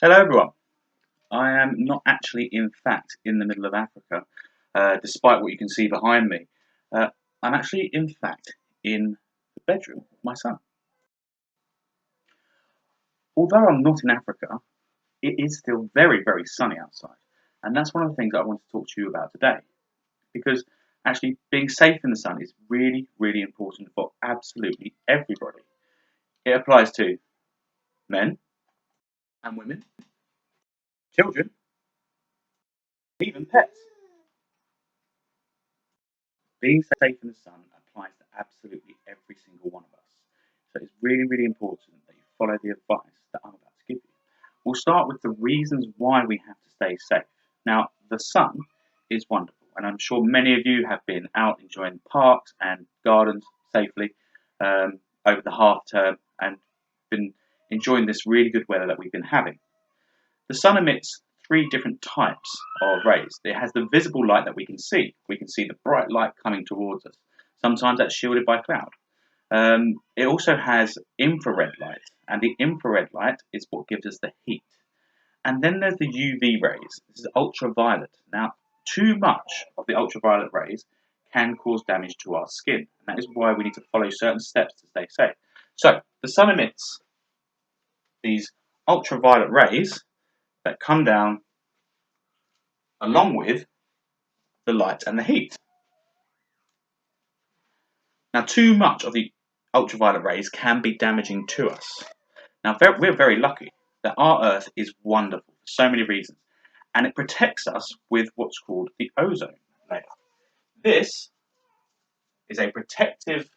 Hello everyone. I am not actually in fact in the middle of Africa, despite what you can see behind me. I'm actually in fact in the bedroom of my son. Although I'm not in Africa, it is still very, very sunny outside. And that's one of the things that I want to talk to you about today. Because actually being safe in the sun is really, really important for absolutely everybody. It applies to men and women, children, even pets. Being safe in the sun applies to absolutely every single one of us. So it's really, really important that you follow the advice that I'm about to give you. We'll start with the reasons why we have to stay safe. Now, the sun is wonderful, and I'm sure many of you have been out enjoying parks and gardens safely over the half term and been enjoying this really good weather that we've been having. The sun emits three different types of rays. It has the visible light that we can see. We can see the bright light coming towards us. Sometimes that's shielded by cloud. It also has infrared light, and the infrared light is what gives us the heat. And then there's the UV rays. This is ultraviolet. Now, too much of the ultraviolet rays can cause damage to our skin, and that is why we need to follow certain steps to stay safe. So, the sun emits these ultraviolet rays that come down along with the light and the heat. Now, too much of the ultraviolet rays can be damaging to us. Now, we're very lucky that our Earth is wonderful for so many reasons, and it protects us with what's called the ozone layer. This is a protective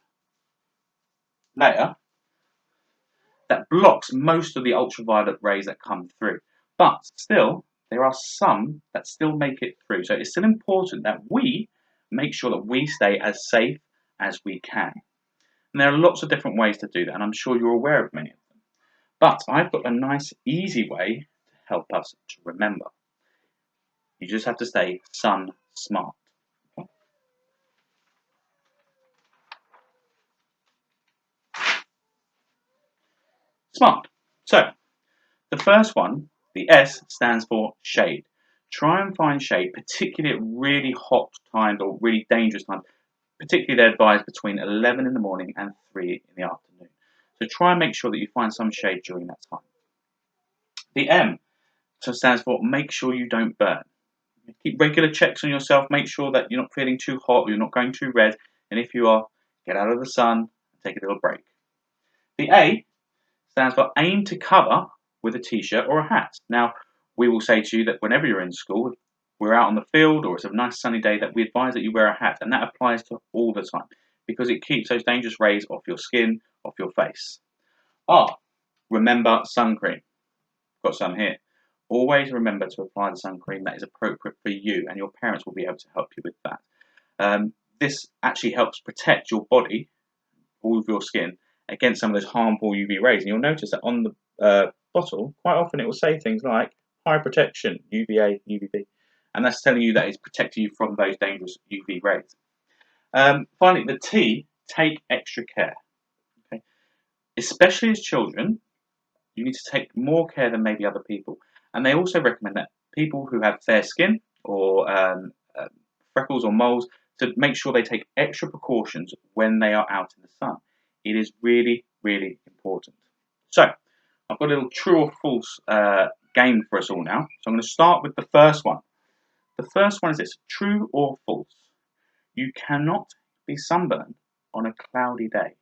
layer that blocks most of the ultraviolet rays that come through. But still, there are some that still make it through. So it's still important that we make sure that we stay as safe as we can. And there are lots of different ways to do that, and I'm sure you're aware of many of them. But I've got a nice, easy way to help us to remember. You just have to stay sun smart. Okay? Smart. So, the first one, the S, stands for shade. Try and find shade, particularly at really hot times or really dangerous times. Particularly, they're advised between 11 in the morning and 3 in the afternoon. So try and make sure that you find some shade during that time. The M stands for make sure you don't burn. Keep regular checks on yourself. Make sure that you're not feeling too hot or you're not going too red. And if you are, get out of the sun and take a little break. The A stands for aim to cover with a t-shirt or a hat. Now, we will say to you that whenever you're in school, we're out on the field or it's a nice sunny day, that we advise that you wear a hat, and that applies to all the time because it keeps those dangerous rays off your skin, off your face. R, remember sun cream. Got some here. Always remember to apply the sun cream that is appropriate for you, and your parents will be able to help you with that. This actually helps protect your body, all of your skin, against some of those harmful UV rays. And you'll notice that on the bottle, quite often it will say things like high protection, UVA, UVB. And that's telling you that it's protecting you from those dangerous UV rays. Finally, the T, take extra care. Okay? Especially as children, you need to take more care than maybe other people. And they also recommend that people who have fair skin or freckles or moles to make sure they take extra precautions when they are out in the sun. It is really, really important. So, I've got a little true or false game for us all now. So I'm going to start with the first one. The first one is this, true or false. You cannot be sunburned on a cloudy day.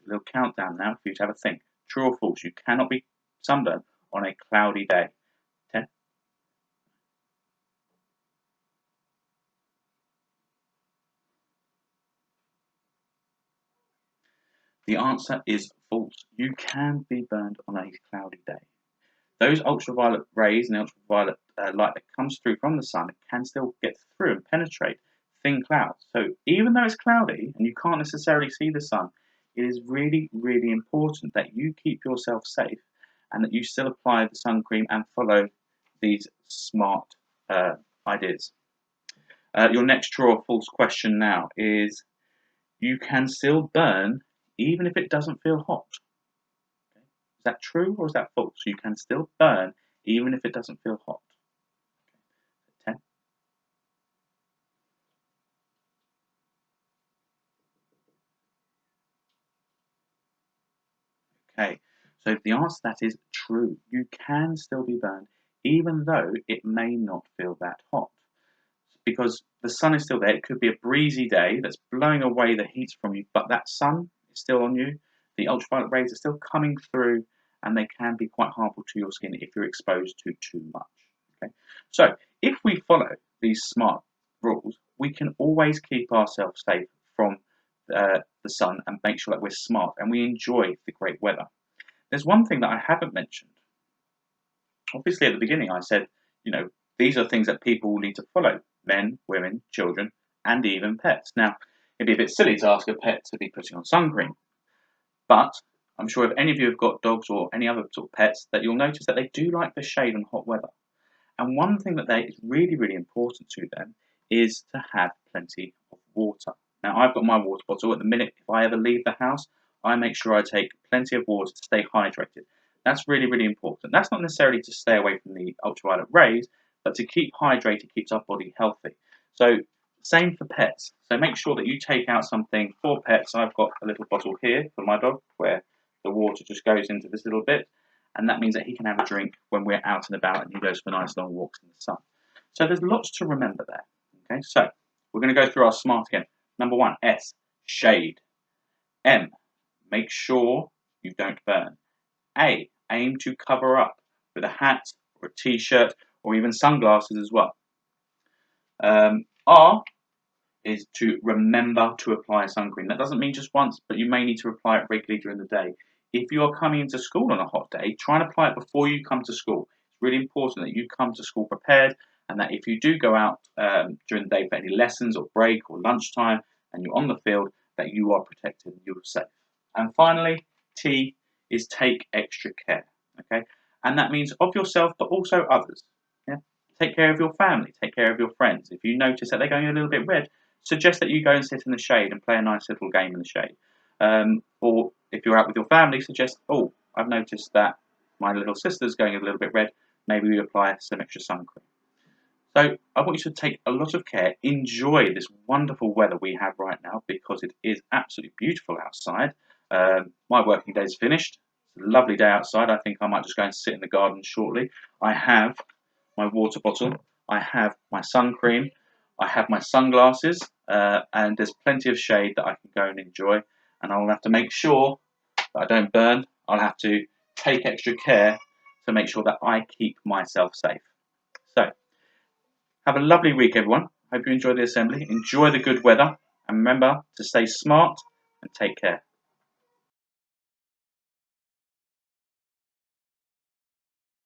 A little countdown now for you to have a think. True or false, you cannot be sunburned on a cloudy day. 10. The answer is false. You can be burned on a cloudy day. Those ultraviolet rays and the ultraviolet light that comes through from the sun can still get through and penetrate thin clouds. So even though it's cloudy and you can't necessarily see the sun, it is really, really important that you keep yourself safe and that you still apply the sun cream and follow these smart ideas. Your next true or false question now is, you can still burn even if it doesn't feel hot. Okay. Is that true or is that false? You can still burn even if it doesn't feel hot. 10. Okay, so the answer to that is true. You can still be burned even though it may not feel that hot, because the sun is still there. It could be a breezy day that's blowing away the heat from you, but that sun is still on you. The ultraviolet rays are still coming through, and they can be quite harmful to your skin if you're exposed to too much. Okay, so if we follow these smart rules, we can always keep ourselves safe from the sun and make sure that we're smart and we enjoy the great weather. There's one thing that I haven't mentioned. Obviously, at the beginning, I said, these are things that people will need to follow: men, women, children, and even pets. Now, it'd be a bit silly to ask a pet to be putting on sun cream, but I'm sure if any of you have got dogs or any other sort of pets, that you'll notice that they do like the shade and hot weather. And one thing that is really, really important to them is to have plenty of water. Now, I've got my water bottle. At the minute, if I ever leave the house, I make sure I take plenty of water to stay hydrated. That's really, really important. That's not necessarily to stay away from the ultraviolet rays, but to keep hydrated keeps our body healthy. So, same for pets. So make sure that you take out something for pets. I've got a little bottle here for my dog where the water just goes into this little bit, and that means that he can have a drink when we're out and about and he goes for nice long walks in the sun. So there's lots to remember there. Okay, so we're going to go through our smart again. Number 1, S, shade. M, make sure you don't burn. A, aim to cover up with a hat or a t-shirt or even sunglasses as well. R is to remember to apply sun cream. That doesn't mean just once, but you may need to apply it regularly during the day. If you are coming into school on a hot day, try and apply it before you come to school. It's really important that you come to school prepared, and that if you do go out during the day for any lessons or break or lunchtime and you're on the field, that you are protected and you're safe. And finally, T is take extra care. Okay, and that means of yourself, but also others. Yeah? Take care of your family, take care of your friends. If you notice that they're going a little bit red, suggest that you go and sit in the shade and play a nice little game in the shade. Or if you're out with your family, suggest, oh, I've noticed that my little sister's going a little bit red. Maybe we apply some extra sun cream. So I want you to take a lot of care. Enjoy this wonderful weather we have right now, because it is absolutely beautiful outside. My working day is finished. It's a lovely day outside. I think I might just go and sit in the garden shortly. I have my water bottle. I have my sun cream. I have my sunglasses, and there's plenty of shade that I can go and enjoy. And I'll have to make sure that I don't burn. I'll have to take extra care to make sure that I keep myself safe. So, have a lovely week, everyone. Hope you enjoy the assembly. Enjoy the good weather. And remember to stay smart and take care.